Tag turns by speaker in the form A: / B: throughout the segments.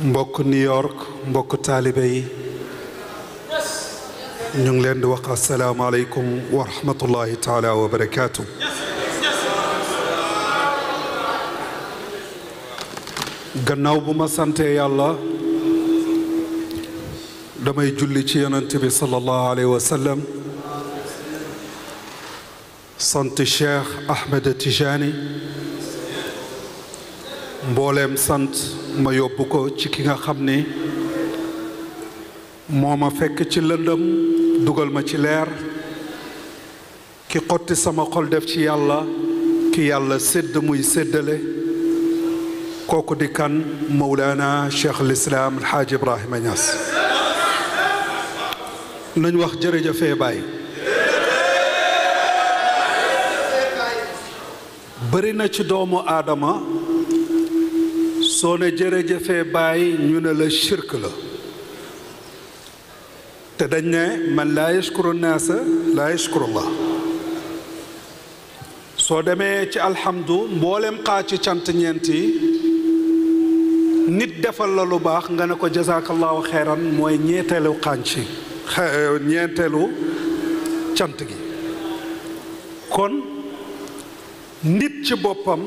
A: mbokk New York mbokk taalibe yi ñu ngi leen di wax asalaamaaleykum wa rahmatullahi taala wa barakaatu. gannaaw bu ma sante yàlla damay julli ci yonent bi sallallahu alayhi wa sallam sant Cheikh Ahmed Tijani mbooleem sant ma yóbbu ko ci ki nga xam ni moo ma fekk ci lëndëm dugal ma ci leer ki xotti sama xol def ci yàlla ki yàlla sédd muy séddale kooku di kan Mawlana Cheikh al-Islam Alxaaji Ibrahima Niass nañ wax jërëjëfee Baay. bëri na ci doomu aadama soo ne jërëjëfee Baay ñu ne la shirk la te dañ ne man laa yashkuru naasa laa yashkurullah. soo demee ci alhamdu mboolem xaa ci cant ñeent yi nit defal la lu baax nga ne ko jazakallahu xeyran mooy ñeenteelu xànci ñeenteelu cant gi. kon nit ci boppam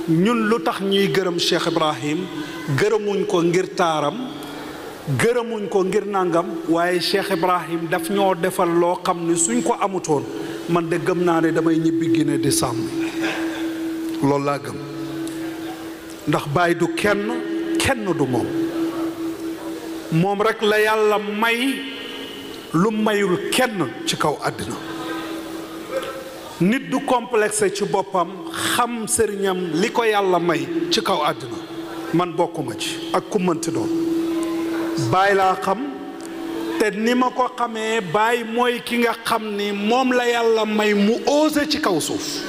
A: ñun lu tax ñuy gërëm Cheikh Ibrahim gërëmuñ ko ngir taaram gërëmuñ ko ngir nangam waaye Cheikh Ibrahim daf ñoo defal loo xam ne suñ ko amutoon man de gëm naa ne damay ñibbi Guinée di sàmm loolu laa gëm ndax Baay du kenn du moom rek la yàlla may lu mayul kenn ci kaw àddina. nit du complexe ci boppam xam sëriñam li ko yàlla may ci kaw àddina man bokkuma ci ak ku mënti doon. Baay laa xam te ni ma ko xamee Baay mooy ki nga xam ni moom la yàlla may mu osé ci kaw suuf.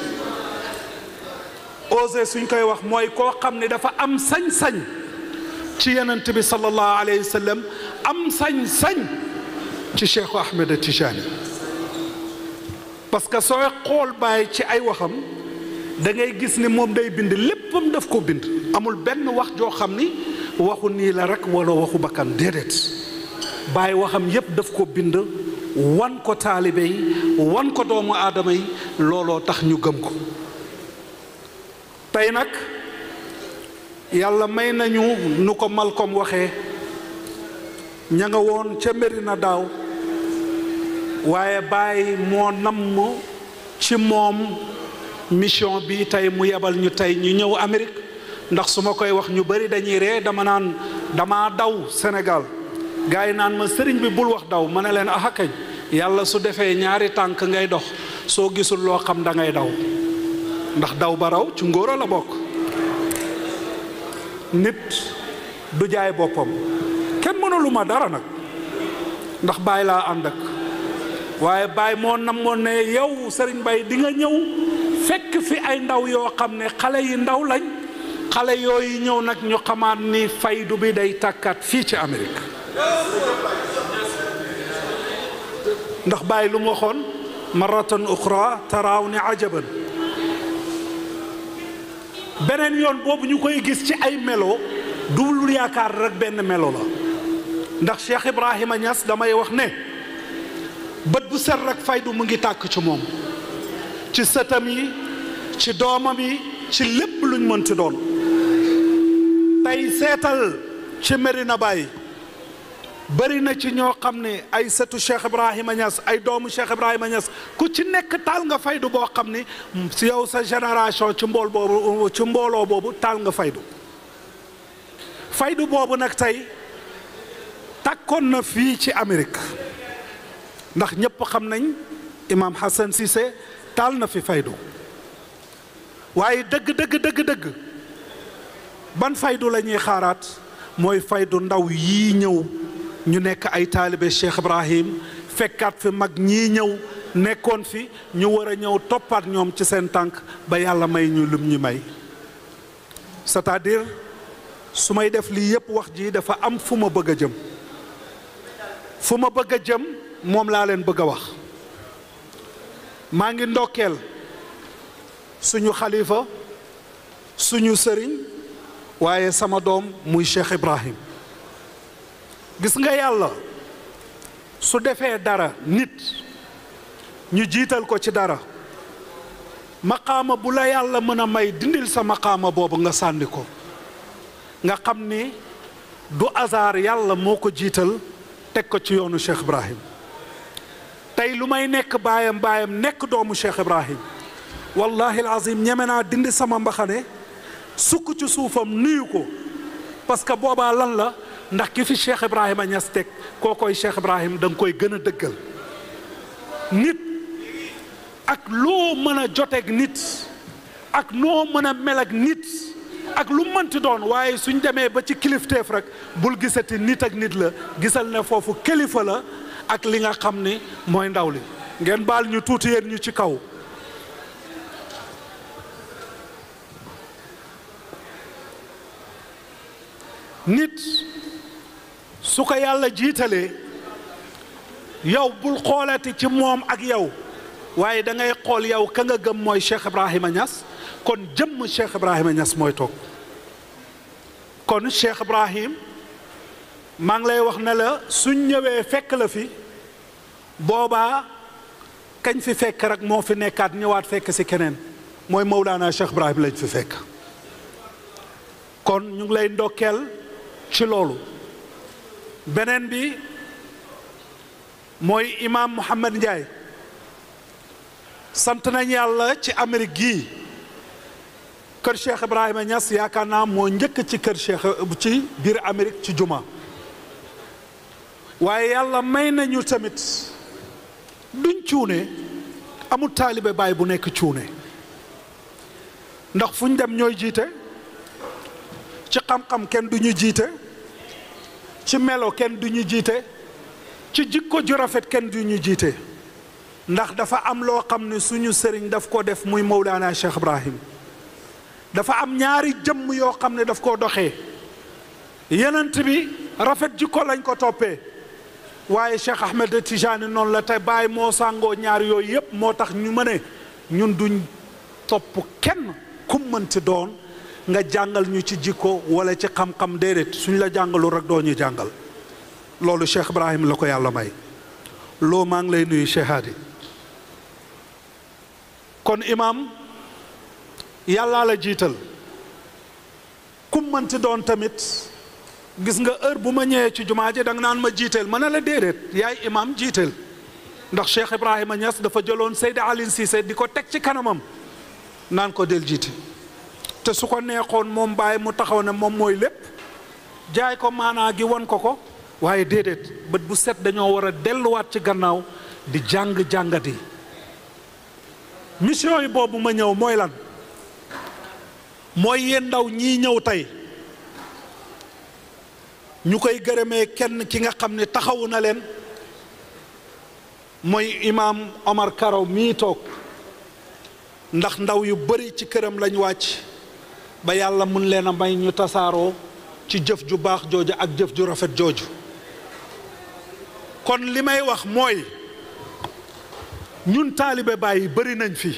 A: osé suñ koy wax mooy koo xam ne dafa am sañ-sañ ci yonent bi sallallahu alayhi wa sallam am sañ-sañ ci Cheikh Ahmed Tijani. parce que sooy xool Baay ci ay waxam da ngay gis ni moom day bind léppam daf ko bind amul benn wax joo xam ni waxu nii la rek wala waxu bakkan déedéet. Baay waxam yépp daf ko bind wan ko taalibe yi wan ko doomu aadama yi looloo tax ñu gëm ko. tey nag yàlla may nañu nu ko Malcolm waxee ña nga woon ca Medina daaw waaye Baay moo namm ci moom mission bi tey mu yebal ñu tey ñu ñëw Amérique ndax su ma koy wax ñu bari dañuy ree dama daw Sénégal gars yi naan ma sëriñ bi bul wax daw ma ne leen aha kañ yàlla su defee ñaari tànk ngay dox soo gisul loo xam da ngay daw ndax daw ba raw ci ngóora la bokk. nit du jaay boppam kenn mënulu ma dara nag ndax Baay laa ànd ak waaye Baay moo namoon ne yow Serigne Baye di nga ñëw fekk fi ay ndaw yoo xam ne xale yi ndaw lañ xale yooyu ñëw nag ñu xamaat ni faydu bi day tàkkaat fii ci Amérique ndax Baay lu mu waxoon marratan uxra taraaw ni ajaban. beneen yoon boobu ñu koy gis ci ay melo du yaakaar rek benn melo la ndax Cheikh Ibrahima Niass damay wax ne bët bu set rek faydu mu ngi tàkk ci moom ci sëtam yi ci doomam yi ci lépp luñ mënti doon. tey seetal ci Medina Baye bari na ci ñoo xam ne ay sëtu Cheikh Ibrahima Niass ay doomu Cheikh Ibrahima Niass ku ci nekk taal nga faydu boo xam ni si yow sa génération ci mbooloo boobu taal nga faydu boobu nag tey takkoon na fii ci Amérique ndax ñëpp xam nañ Imam Hassan Cissé taal na fi faydu waaye dëgg ban faydu la ñuy xaaraat mooy faydu ndaw yii ñëw ñu nekk ay taalibe Cheikh Ibrahim fekkaat fi mag ñii ñëw nekkoon fi ñu war a ñëw toppaat ñoom ci seen tànk ba yàlla may ñu lum ñu may. c'est-à-dire su may def lii yépp wax ji dafa am fu ma bëgg a jëm moom laa leen bëgg a wax. maa ngi ndokkeel suñu xalifa suñu sëriñ waaye sama doom muy Cheikh Ibrahim. gis nga yàlla su defee dara nit ñu jiital ko ci dara maqaama bu la yàlla mën a may dindil sa maqaama boobu nga sànni ko nga xam ni du hasard yàlla moo ko jiital teg ko ci yoonu Cheikh Ibrahim. tey lu may nekk baayam nekk doomu Cheikh Ibrahim wallahi alazim ñeme naa dindi sama mbaxane sukk ci suufam nuyu ko parce que boobaa lan la ndax ki fi Cheikh Ibrahima Niass teg koo koy Cheikh Ibrahim da nga koy gën a dëggal. nit ak loo mën a joteeg nit ak noo mën a mel ak nit ak lu mënti doon waaye suñ demee ba ci kilifteef rek bul gisati nit ak nit la gisal ne foofu kilifa la ak li nga xam ni mooy ndaw li. ngeen baal ñu tuuti yéen ñu ci kaw. nit su ko yàlla jiitalee yow bul xoolati ci moom ak yow waaye da ngay xool yow ka nga gëm mooy Cheikh Ibrahima Niass kon jëmm Cheikh Ibrahima Niass mooy toog. kon Cheikh Ibrahim maa ngi lay wax ne la suñ ñëwee fekk la fi boobaa kañ fi fekk rek moo fi nekkaat ñëwaat fekk si keneen mooy Mawlana Cheikh Ibrahim lañ fi fekk. kon ñu ngi lay ndokkeel ci loolu. beneen bi mooy imaam Mouhamed Ndiaye sant nañ yàlla ci Amérique gii kër Cheikh Ibrahima Niass yaakaar naa moo njëkk ci kër Cheikh ci biir Amérique ci juma waaye yàlla may nañu tamit duñ cuune amul taalibe baay bu nekk cuune ndax fu ñu dem ñooy jiite ci xam-xam kenn du ñu jiite ci melo kenn du ñu jiite ci jikko ju rafet kenn du ñu jiite ndax dafa am loo xam ne suñu sëriñ daf ko def muy Mawlana Cheikh Ibrahim dafa am ñaari jëmm yoo xam ne daf koo doxee yenent bi rafet jikko lañ ko toppee waaye Cheikh Ahmed Tijani noonu la te Baay moo sàngoo ñaar yooyu yëpp moo tax ñu mëne ñun duñ topp kenn kum mënti doon nga jàngal ñu ci jikko wala ci xam-xam déedéet suñ la jàngalu rek doo ñu jàngal loolu Cheikh Ibrahim la ko yàlla may loo maa ngi lay nuyu Cheikh Hadi. kon imam yàllaa la jiital kum mënti doon tamit gis nga heure bu ma ñëwee ci jumaa ji da nga naan ma jiiteel ma ne la déedéet yaay imam jiiteel ndax Cheikh Ibrahima Niass dafa jëloon Seydi Aline Cissé di ko teg ci kanamam naan ko del jiite te su ko neexoon moom Baay mu taxaw ne moom mooy lépp jaay ko maanaa gi won ko waaye déedéet bët bu set dañoo war a delluwaat ci gannaaw di jàngat yi mission yi boobu ma ñëw mooy lan mooy yéen ndaw ñii ñëw tey ñu koy gërëmee kenn ki nga xam ne taxawu na leen mooy imaam Omar Karaw mii toog ndax ndaw yu bari ci këram lañ wàcc ba yàlla mun leen a may ñu tasaaroo ci jëf ju baax jooju ak jëf ju rafet jooju kon li may wax mooy ñun taalibe Baay yi bari nañ fi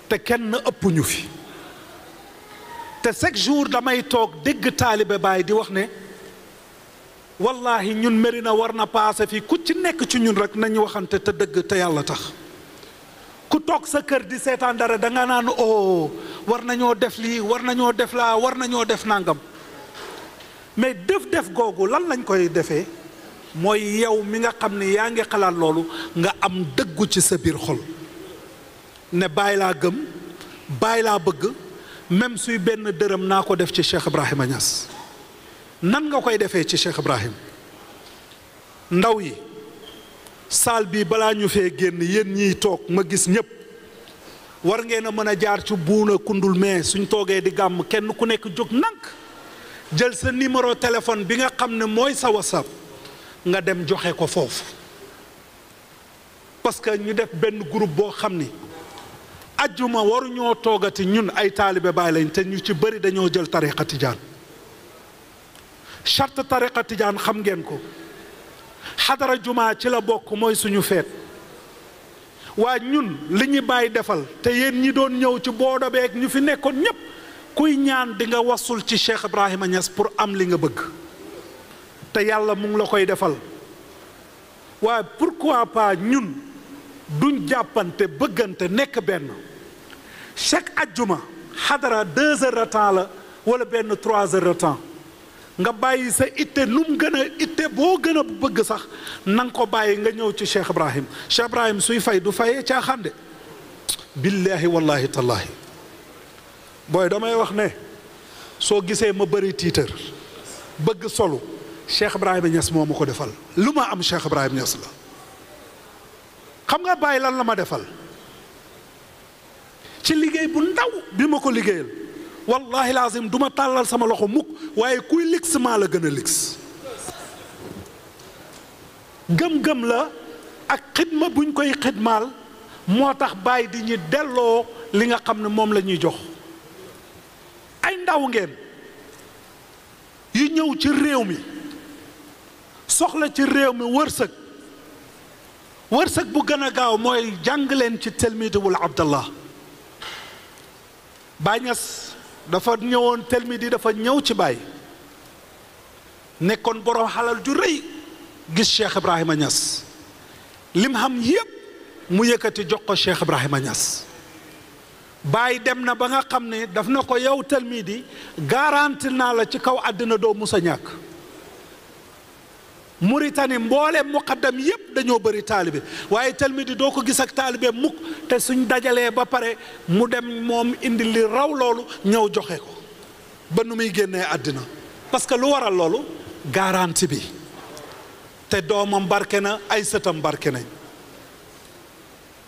A: te kenn ëpp ñu fi te chaque jour damay toog dégg taalibe Baay di wax ne wallahi ñun Médina war na paase fii ku ci nekk ci ñun rek nañu waxante te dëgg te yàlla tax ku toog sa kër di seetaan dara da nga naan oh war nañoo def lii war nañoo def laa war nañoo def nangam mais def googu lan lañ koy defee mooy yow mi nga xam ne yaa ngi xalaat loolu nga am dëggu ci sa biir xol ne Baay laa gëm Baay laa bëgg même suy benn dërëm naa ko def ci Cheikh Ibrahima Niass nan nga koy defee ci Cheikh Ibrahim ndaw yi saal bi balaa ñu fee génn yéen ñiy toog ma gis ñëpp war ngeen a mën a jaar ci buuna kundul mais suñ toogee di gàmm kenn ku nekk jóg nank jël sa numéro téléphone bi nga xam ne mooy sa WhatsApp nga dem joxe ko foofu parce que ñu def benn groupe boo xam ni ajjuma waruñoo toogati ñun ay taalibe Baay lañ te ñu ci bëri dañoo jël tariqa tijaan charte tariqa tijaan xam ngeen ko xadara jumaa ci la bokk mooy suñu feet waa ñun li ñu Baay defal te yéen ñi doon ñëw ci boodo beeg ñu fi nekkoon ñépp kuy ñaan di nga wasul ci Cheikh Ibrahima Niass pour am li nga bëgg te yàlla mu ngi la koy defal waaye pourquoi pas ñun duñ jàppante bëggante nekk benn chaque ajjuma xadara 2 heures de temps la wala benn 3 heures de temps nga bàyyi sa itte nu mu gën a itte boo gën a bëgg sax na nga ko bàyyi nga ñëw ci Cheikh Ibrahim suy fay du fayee caaxaan de billahi wallahi tallahi booy damay wax ne soo gisee ma bëri tiitër bëgg solu Cheikh Ibrahima Niass moo ma ko defal lu ma am Cheikh Ibrahima Niass la xam nga bàyyi lan la ma defal ci liggéey bu ndaw bi ma ko liggéeyal wallahi lazim du ma tàllal sama loxo mukk waaye kuy ligs maa la gën a ligs gëm-gëm la ak xidma buñ koy xidmaal moo tax bàyyi di ñu delloo li nga xam ne moom la ñuy jox ay ndaw ngeen yu ñëw ci réew mi soxla ci réew mi wërsëg bu gën a gaaw mooy jàng leen ci telmidi wul abdallah Baay Ñas dafa ñëwoon telmidi dafa ñëw ci Baay nekkoon borom xalal ju rëy gis Cheikh Ibrahima Niass lim xam yépp mu yëkkati jox ko Cheikh Ibrahima Niass Baay dem na ba nga xam ne daf na ko yow telmidi garanti naa la ci kaw àddina doo musa ñàkk Mauritanie mboole muqaddam yépp dañoo bëri taalibe waaye telmidi doo ko gis ak taalibe mukk te suñ dajalee ba pare mu dem moom indi li raw loolu ñëw joxe ko ba nu muy génnee àddina parce que lu waral loolu garanti bi te doomam barke na ay sëtam barke nañ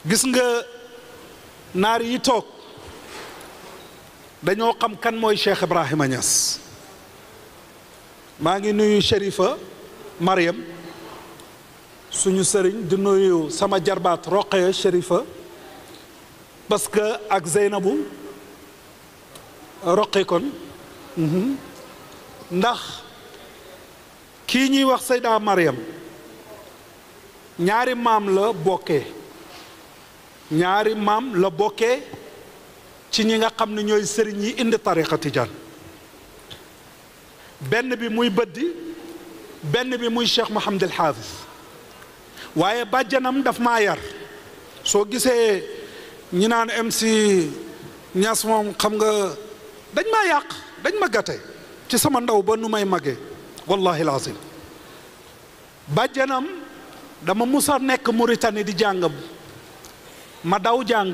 A: gis nga naar yi toog dañoo xam kan mooy Cheikh Ibrahima Niass maa ngi nuyu Shérifa Mariam suñu sëriñ di nuyu sama jarbaat Roqaya Shérifa parce que ak Zeynabu Roqe kon ndax kii ñuy wax Seyda Mariam ñaari maam la bokkee ci ñi nga xam ne ñooy sëriñ yi indi tariqa tijaan benn bi muy bëddi benn bi muy Cheikh Mouhamed El Hafiz waaye bàjjanam daf maa yar soo gisee ñi naan MC Niass moom xam nga dañ maa yàq dañ ma gàtte ci sama ndaw ba nu may magee wallahi lazim bàjjanam dama musa nekk Mauritanie di jàng ma daw jàng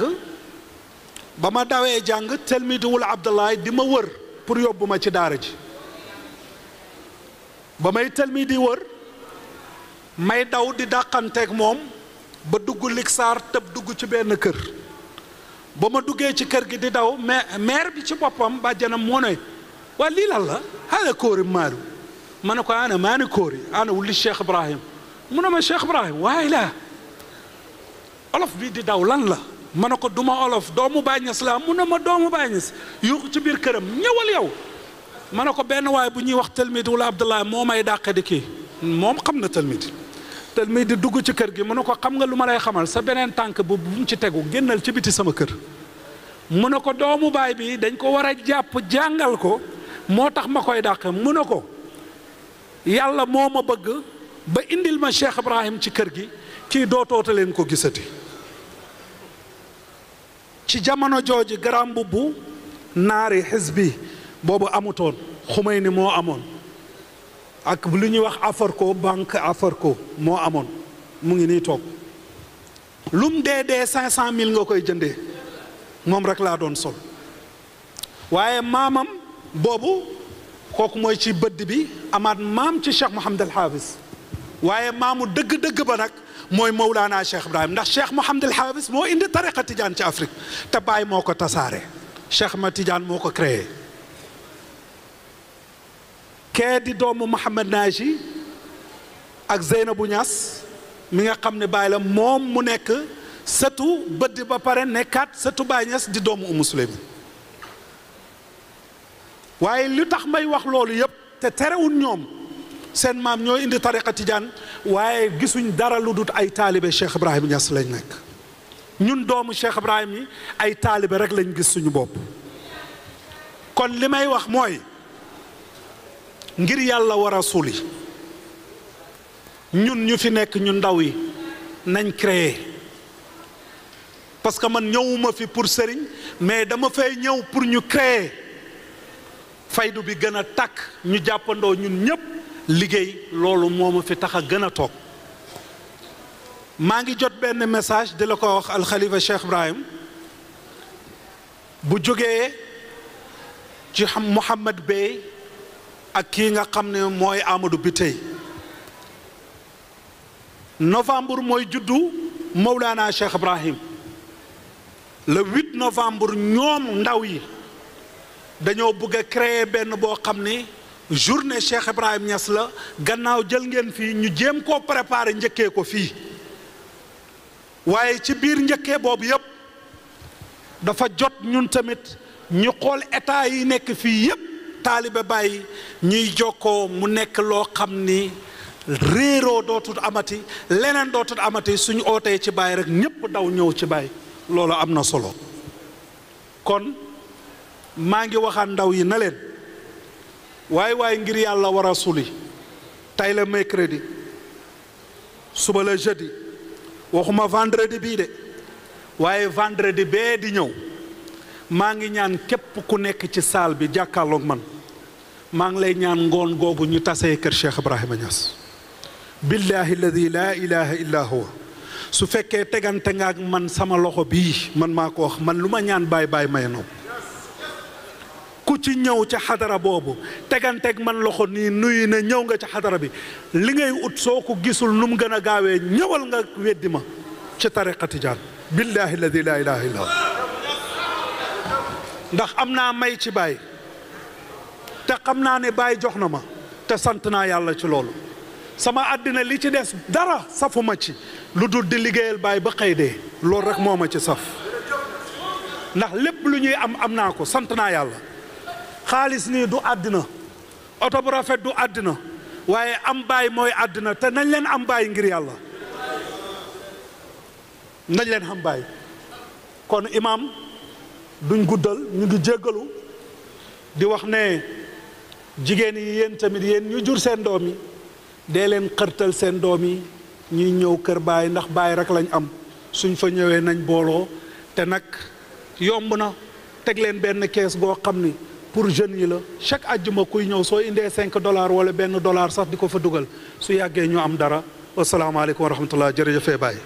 A: ba ma dawee jàng telmidi wul Abdoulaye di ma wër pour yóbbu ma ci daara ji ba may telmidi wër may daw di dàqanteeg moom ba dugg Liksaar tëb dugg ci benn kër ba ma duggee ci kër gi di daw mais maire bi ci boppam bàjjanam moo ne waa lii lan la hada kóori maalu ma ne ko ana maa ni kóori ana wulli Cheikh Ibrahim mu ne ma Cheikh Ibrahim waaye laa olof bi di daw lan la ma ne ko duma olof doomu Baay Ñas la mu ne ma doomu Baay Ñas yuuxu ci biir këram ñëwal yow ma ne ko benn waay bu ñuy wax telmidi wala Abdallah moo may dàqe di kii moom xam na telmidi dugg ci kër gi mu ne ko xam nga lu ma lay xamal sa beneen tànk bu mu ci tegu génnal ci biti sama kër mu ne ko doomu baay bi dañ ko war a jàpp jàngal ko moo tax ma koy dàq mu ne ko yàlla moo ma bëgg ba indil ma Cheikh Ibrahim ci kër gi kii dootoota leen ko gisati ci jamono jooju garam bu naari xisbi boobu amutoon Xumayni moo amoon ak lu ñuy wax Afarko banque Afarko moo amoon mu ngi nii toog lum dee 500 000 nga koy jëndee moom rek laa doon sol waaye maamam boobu kooku mooy ci bëdd bi amaat maam ci Cheikh Mouhamed El Hafiz waaye maamu dëgg-dëgg ba nag mooy Mawlana Cheikh Ibrahim ndax Cheikh Mouhamed El Hafiz moo indi tariqa Tijaan ci Afrique te Baay moo ko tasaare Cheikh Ma Tijaan moo ko créé kee di doomu Mouhamed Naji ak Zeynabu Niass mi nga xam ne Baay la moom mu nekk sëtu bëdd ba pare nekkaat sëtu Baay Ñas di doomu Umu Suleymaan waaye li tax may wax loolu yëpp te terewul ñoom seen maam ñoo indi tariqa Tijaan waaye gisuñ dara lu dut ay taalibe Cheikh Ibrahim Niass lañ nekk ñun doomu Cheikh Ibrahim yi ay taalibe rek lañ gis suñu bopp kon li may wax mooy ngir yàlla war a suli ñun ñu fi nekk ñu ndaw yi nañ créer parce que man ñëwuma fi pour sëriñ mais dama fay ñëw pour ñu créer faydu bi gën a tàkk ñu jàppandoo ñun ñëpp liggéey loolu moo ma fi tax a gën a toog maa ngi jot benn message di la ko wax alxalifa Cheikh Ibrahim bu jógee ci Mouhamad Bey ak kii nga xam ne mooy Amadou Bitey novembre mooy juddu Mawlana Cheikh Ibrahim le 8 novembre ñoom ndaw yi dañoo bëgg a créer benn boo xam ni journée Cheikh Ibrahim Niass la gannaaw jël ngeen fii ñu jéem koo préparer njëkkee ko fii waaye ci biir njëkkee boobu yépp dafa jot ñun tamit ñu xool état yi nekk fii yépp taalibe bàyyi ñuy jokkoo mu nekk loo xam ni réeroo dootul amati leneen dootul amati suñu ootee ci bàyyi rek ñépp daw ñëw ci bàyyi loolu am na solo kon maa ngi waxaan ndaw yi na leen waaye ngir yàlla war a suli tey la mercredi suba la jeudi waxuma vendredi bii de waaye vendredi bee di ñëw maa ngi ñaan képp ku nekk ci salle bi jàkkaarloog man maa ngi lay ñaan ngoon googu ñu tasee kër Cheikh Ibrahima Niass billahi alladi laa ilaha illa huwa su fekkee tegante nga ak man sama loxo bii man maa ko wax man lu ma ñaan baay may naw ku ci ñëw ca xadara boobu teganteeg man loxo nii nuyu na ñëw nga ca xadara bi li ngay ut soo ko gisul nu mu gën a gaawee ñëwal nga weddi ma ci tariqa tijaan billahi alladi laa ilaha illa huwa ndax am naa may ci baay te xam naa ne baay jox na ma te sant naa yàlla ci loolu sama àddina li ci des dara safuma ci lu dul di liggéeyal baay ba xëy dee loolu rek moo ma ci saf ndax lépp lu ñuy am naa ko sant naa yàlla xaalis nii du àddina oto bu rafet du àddina waaye am baay mooy àddina te nañ leen am baay ngir yàlla nañ leen am baay kon imam duñ guddal ñu ngi jéggalu di wax ne jigéen yi yéen tamit yéen ñu jur seen doom yi dee leen xërtal seen doom yi ñuy ñëw kër baay ndax baay rek lañ am suñ fa ñëwee nañ booloo te nag yomb na teg leen benn kees goo xam ni pour jeunes yi la chaque àjjuma kuy ñëw soo indee $5 wala $1 sax di ko fa dugal su yàggee ñu am dara wasalaamaaleykum wa rahmatullah jërëjëfee baay